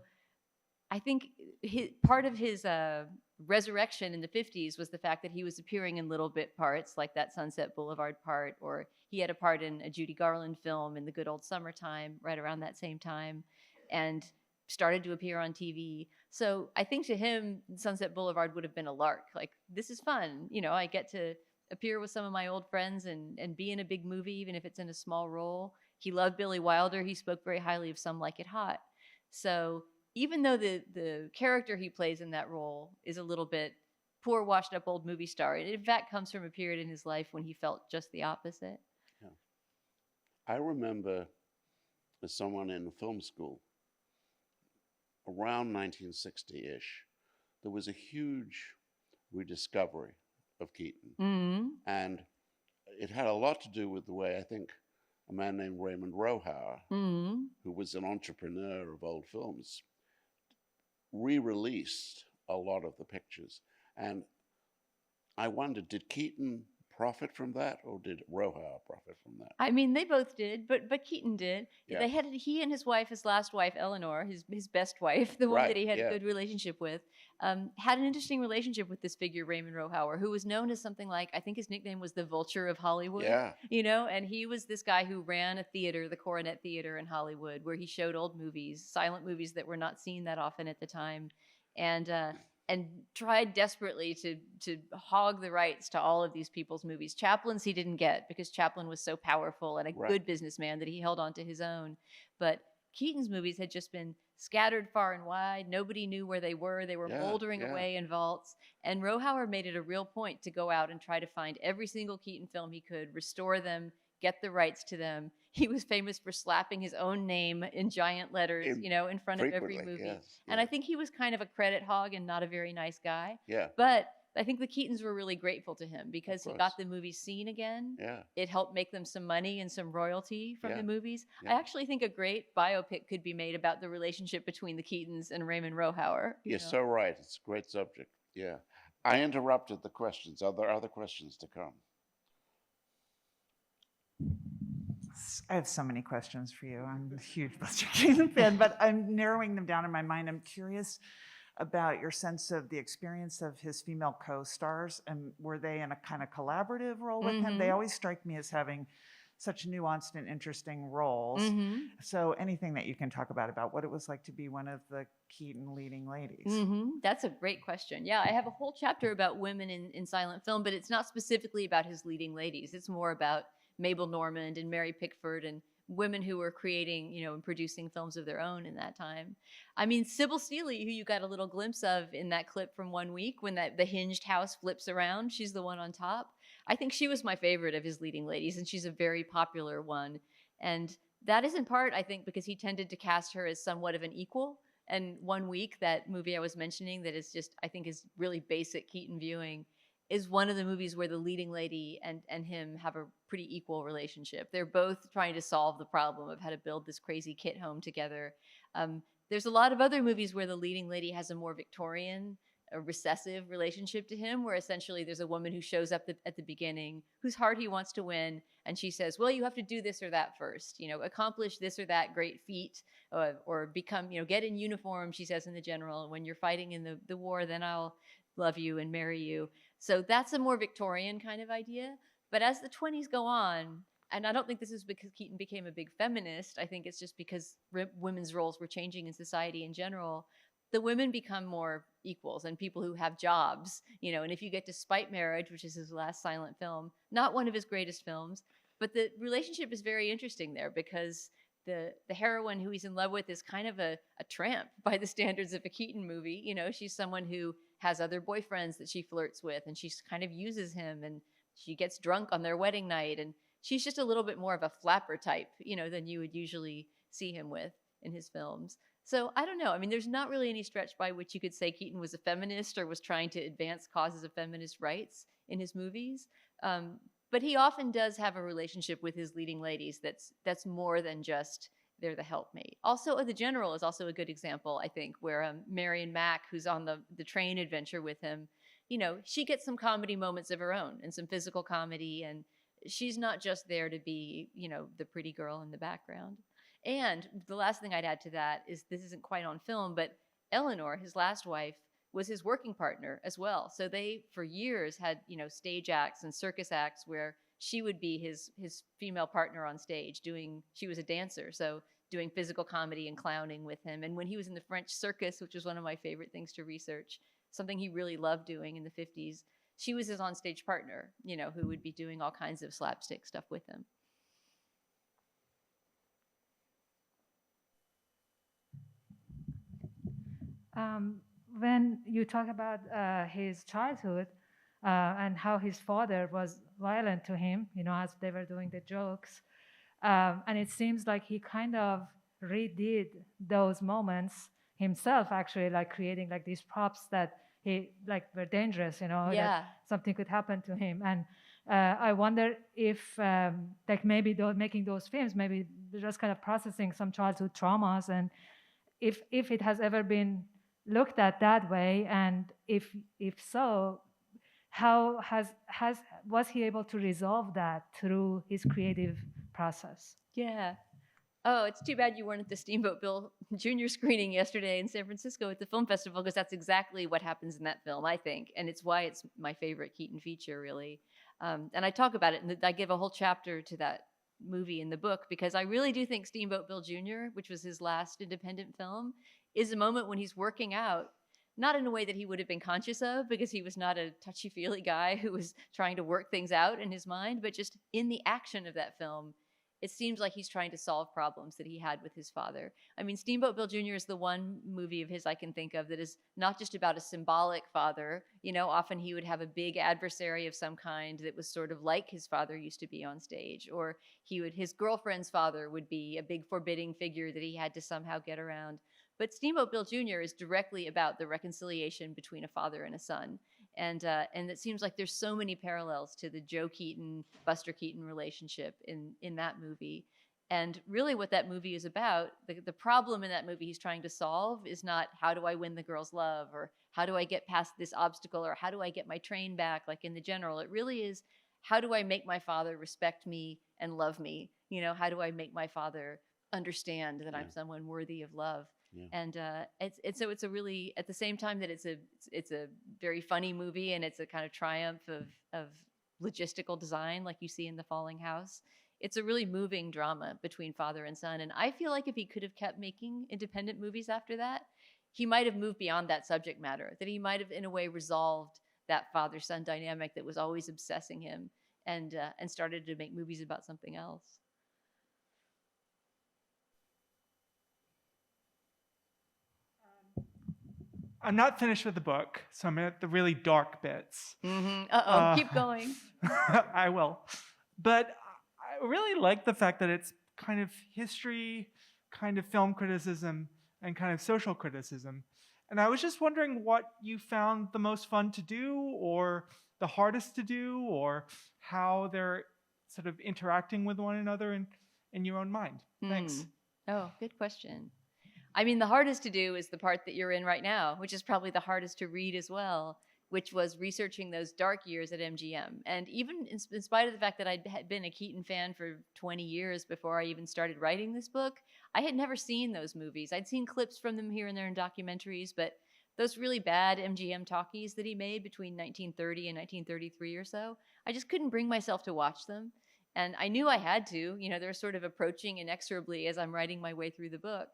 I think part of his resurrection in the 50s was the fact that he was appearing in little bit parts, like that Sunset Boulevard part, or he had a part in a Judy Garland film in The Good Old Summertime right around that same time, and started to appear on TV. So I think to him, Sunset Boulevard would have been a lark. Like, this is fun. I get to appear with some of my old friends and be in a big movie, even if it's in a small role. He loved Billy Wilder. He spoke very highly of Some Like It Hot. So even though the character he plays in that role is a little bit poor, washed-up old movie star, it in fact comes from a period in his life when he felt just the opposite. Yeah. I remember, as someone in film school, around 1960-ish, there was a huge rediscovery of Keaton. Mm-hmm. And it had a lot to do with the way, I think, a man named Raymond Rohauer, Mm-hmm. who was an entrepreneur of old films, re-released a lot of the pictures. And I wondered, did Keaton profit from that, or did Rohauer profit from that? I mean, they both did, but Keaton did. Yeah. He and his wife, his last wife, Eleanor, his best wife, the one Right, that he had yeah. a good relationship with, had an interesting relationship with this figure, Raymond Rohauer, who was known as something like, I think his nickname was the Vulture of Hollywood. Yeah. And he was this guy who ran a theater, the Coronet Theater in Hollywood, where he showed old movies, silent movies that were not seen that often at the time, and tried desperately to hog the rights to all of these people's movies. Chaplin's he didn't get, because Chaplin was so powerful and a Right. good businessman that he held on to his own. But Keaton's movies had just been scattered far and wide. Nobody knew where they were. They were Yeah, moldering yeah. away in vaults. And Rohauer made it a real point to go out and try to find every single Keaton film he could, restore them, get the rights to them. He was famous for slapping his own name in giant letters, in front of every Frequently, movie. yes, And I yes. think he was kind of a credit hog and not a very nice guy. Yeah. But I think the Keatons were really grateful to him, because he course. got the movies seen again. Yeah. It helped make them some money and some royalty from Yeah. the movies. Yeah. I actually think a great biopic could be made about the relationship between the Keatons and Raymond Rohauer. You're so right. It's a great subject. Yeah. I interrupted the questions. Are there other questions to come? I have so many questions for you. I'm a huge Buster Keaton fan, but I'm narrowing them down in my mind. I'm curious about your sense of the experience of his female co-stars, and were they in a kind of collaborative role with him? They always strike me as having such nuanced and interesting roles. So anything that you can talk about what it was like to be one of the Keaton leading ladies. That's a great question. Yeah, I have a whole chapter about women in silent film, but it's not specifically about his leading ladies. It's more about Mabel Normand and Mary Pickford and women who were creating, and producing films of their own in that time. I mean, Sybil Steely, who you got a little glimpse of in that clip from 1 week when the hinged house flips around, she's the one on top. I think she was my favorite of his leading ladies, and she's a very popular one. And that is in part, I think, because he tended to cast her as somewhat of an equal. And 1 week, that movie I was mentioning that is just, I think, is really basic Keaton viewing, is one of the movies where the leading lady and him have a pretty equal relationship. They're both trying to solve the problem of how to build this crazy kit home together. There's a lot of other movies where the leading lady has a more Victorian, a recessive relationship to him, where essentially there's a woman who shows up at the beginning whose heart he wants to win, and she says, well, you have to do this or that first, accomplish this or that great feat, or become, get in uniform, she says in The General, and when you're fighting in the war, then I'll love you and marry you. So that's a more Victorian kind of idea. But as the 20s go on, and I don't think this is because Keaton became a big feminist, I think it's just because women's roles were changing in society in general, the women become more equals and people who have jobs, and if you get to Spite Marriage, which is his last silent film, not one of his greatest films, but the relationship is very interesting there because the heroine who he's in love with is kind of a tramp by the standards of a Keaton movie. She's someone who has other boyfriends that she flirts with, and she kind of uses him, and she gets drunk on their wedding night, and she's just a little bit more of a flapper type, than you would usually see him with in his films. So I don't know. I mean, there's not really any stretch by which you could say Keaton was a feminist or was trying to advance causes of feminist rights in his movies. But he often does have a relationship with his leading ladies that's more than just they're the helpmate. Also, The General is also a good example, I think, where Marion Mack, who's on the train adventure with him, she gets some comedy moments of her own and some physical comedy, and she's not just there to be, the pretty girl in the background. And the last thing I'd add to that is this isn't quite on film, but Eleanor, his last wife, was his working partner as well. So they, for years, had, stage acts and circus acts where she would be his female partner on stage she was a dancer, so doing physical comedy and clowning with him. And when he was in the French circus, which was one of my favorite things to research, something he really loved doing in the 50s, she was his onstage partner, who would be doing all kinds of slapstick stuff with him. When you talk about his childhood and how his father was violent to him, as they were doing the jokes, and it seems like he kind of redid those moments himself, actually, like creating like these props that were dangerous, that something could happen to him. And I wonder if maybe making those films, maybe just kind of processing some childhood traumas, and if it has ever been looked at that way, and if so, how was he able to resolve that through his creative process? Yeah. Oh, it's too bad you weren't at the Steamboat Bill Jr. screening yesterday in San Francisco at the film festival, because that's exactly what happens in that film, I think, and it's why it's my favorite Keaton feature, really. And I talk about it, and I give a whole chapter to that movie in the book, because I really do think Steamboat Bill Jr., which was his last independent film, is a moment when he's working out, not in a way that he would have been conscious of, because he was not a touchy-feely guy who was trying to work things out in his mind, but just in the action of that film, it seems like he's trying to solve problems that he had with his father. I mean, Steamboat Bill Jr. is the one movie of his I can think of that is not just about a symbolic father. Often he would have a big adversary of some kind that was sort of like his father used to be on stage, or his girlfriend's father would be a big forbidding figure that he had to somehow get around. But Steamboat Bill Jr. is directly about the reconciliation between a father and a son. And it seems like there's so many parallels to the Joe Keaton, Buster Keaton relationship in that movie. And really what that movie is about, the problem in that movie he's trying to solve is not how do I win the girl's love, or how do I get past this obstacle, or how do I get my train back, like in The General. It really is, how do I make my father respect me and love me? How do I make my father understand that I'm someone worthy of love? Yeah. And it's a really, at the same time that it's a very funny movie, and it's a kind of triumph of logistical design like you see in The Falling House, it's a really moving drama between father and son. And I feel like if he could have kept making independent movies after that, he might have moved beyond that subject matter, that he might have in a way resolved that father-son dynamic that was always obsessing him, and started to make movies about something else. I'm not finished with the book, so I'm at the really dark bits. Keep going. I will. But I really like the fact that it's kind of history, kind of film criticism, and kind of social criticism. And I was just wondering what you found the most fun to do, or the hardest to do, or how they're sort of interacting with one another in your own mind. Thanks. Oh, good question. I mean, the hardest to do is the part that you're in right now, which is probably the hardest to read as well, which was researching those dark years at MGM. And even in spite of the fact that I had been a Keaton fan for 20 years before I even started writing this book, I had never seen those movies. I'd seen clips from them here and there in documentaries, but those really bad MGM talkies that he made between 1930 and 1933 or so, I just couldn't bring myself to watch them. And I knew I had to. You know, they're sort of approaching inexorably as I'm writing my way through the book.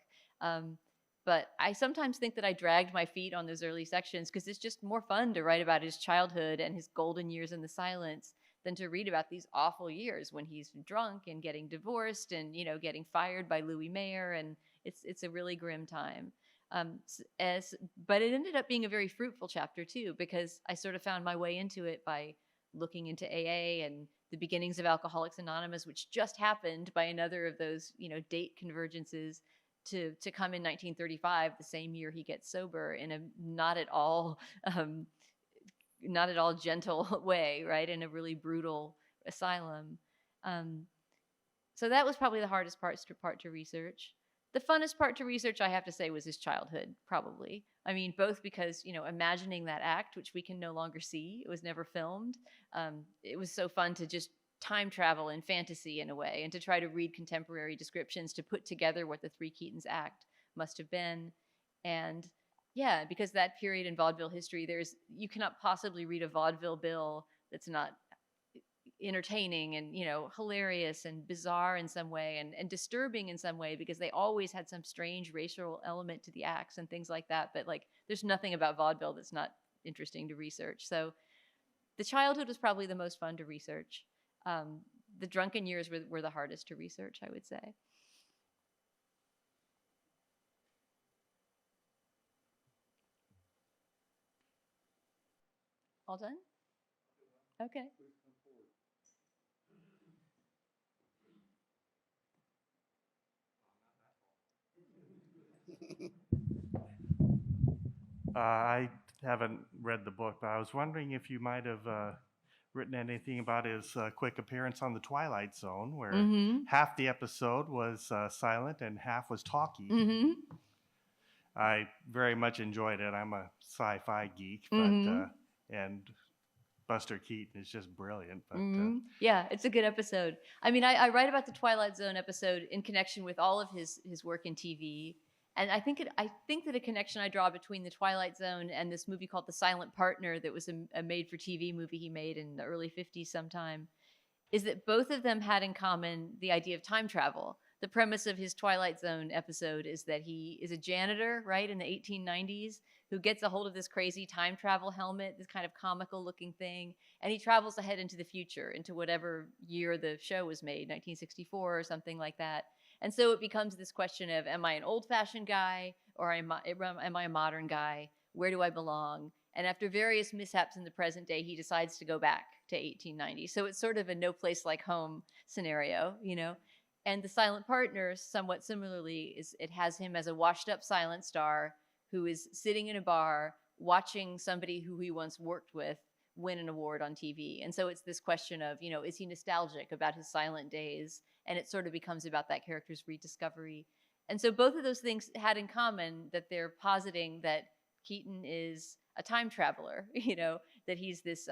But I sometimes think that I dragged my feet on those early sections because it's just more fun to write about his childhood and his golden years in the silence than to read about these awful years when he's drunk and getting divorced and, you know, getting fired by Louis Mayer. And it's a really grim time. But it ended up being a very fruitful chapter too, because I sort of found my way into it by looking into AA and the beginnings of Alcoholics Anonymous, which just happened by another of those, you know, date convergences to come in 1935, the same year he gets sober, in a not at all gentle way, right? In a really brutal asylum. So that was probably the hardest part to research. The funnest part to research, I have to say, was his childhood, probably. I mean, both because, you know, imagining that act, which we can no longer see, it was never filmed. It was so fun to just time travel and fantasy in a way, and to try to read contemporary descriptions to put together what the Three Keatons act must have been. And yeah, because that period in vaudeville history, you cannot possibly read a vaudeville bill that's not entertaining and, you know, hilarious and bizarre in some way, and disturbing in some way, because they always had some strange racial element to the acts and things like that. But like, there's nothing about vaudeville that's not interesting to research. So the childhood was probably the most fun to research. The drunken years were the hardest to research, I would say. All done? Okay. I haven't read the book, but I was wondering if you might have written anything about his quick appearance on the Twilight Zone, where half the episode was silent and half was talky. I very much enjoyed it. I'm a sci-fi geek, but and Buster Keaton is just brilliant. But yeah, it's a good episode. I mean, I write about the Twilight Zone episode in connection with all of his work in TV. And I think that a connection I draw between the Twilight Zone and this movie called The Silent Partner, that was a made-for-TV movie he made in the early 50s sometime, is that both of them had in common the idea of time travel. The premise of his Twilight Zone episode is that he is a janitor, right, in the 1890s, who gets a hold of this crazy time travel helmet, this kind of comical-looking thing, and he travels ahead into the future, into whatever year the show was made, 1964 or something like that. And so it becomes this question of, am I an old-fashioned guy, or am I a modern guy? Where do I belong? And after various mishaps in the present day, he decides to go back to 1890. So it's sort of a no place like home scenario, you know? And The Silent Partner, somewhat similarly, it has him as a washed-up silent star who is sitting in a bar watching somebody who he once worked with win an award on TV. And so it's this question of, you know, is he nostalgic about his silent days? And it sort of becomes about that character's rediscovery. And so both of those things had in common that they're positing that Keaton is a time traveler, you know, that he's this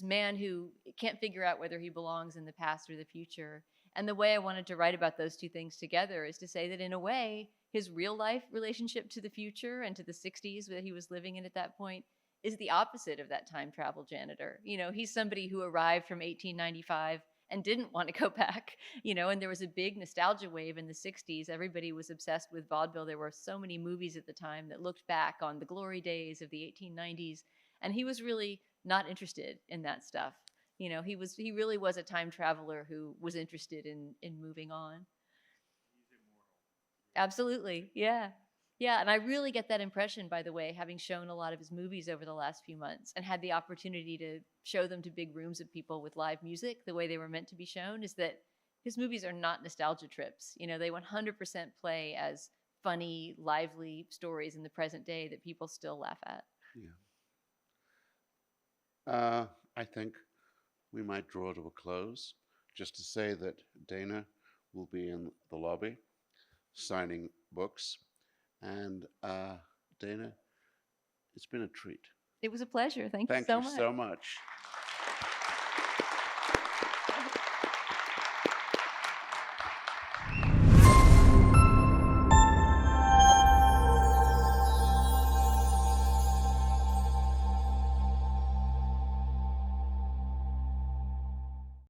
man who can't figure out whether he belongs in the past or the future. And the way I wanted to write about those two things together is to say that in a way, his real life relationship to the future and to the 60s that he was living in at that point is the opposite of that time travel janitor. You know, he's somebody who arrived from 1895 and didn't want to go back, and there was a big nostalgia wave in the 60s. Everybody was obsessed with vaudeville. There were so many movies at the time that looked back on the glory days of the 1890s, and he was really not interested in that stuff. He really was a time traveler who was interested in moving on. Absolutely. Yeah. Yeah. And I really get that impression, by the way, having shown a lot of his movies over the last few months and had the opportunity to show them to big rooms of people with live music the way they were meant to be shown, is that his movies are not nostalgia trips. They 100% play as funny, lively stories in the present day that people still laugh at. Yeah. I think we might draw to a close, just to say that Dana will be in the lobby signing books. And Dana, it's been a treat. It was a pleasure. Thank you Thank so you much. so much.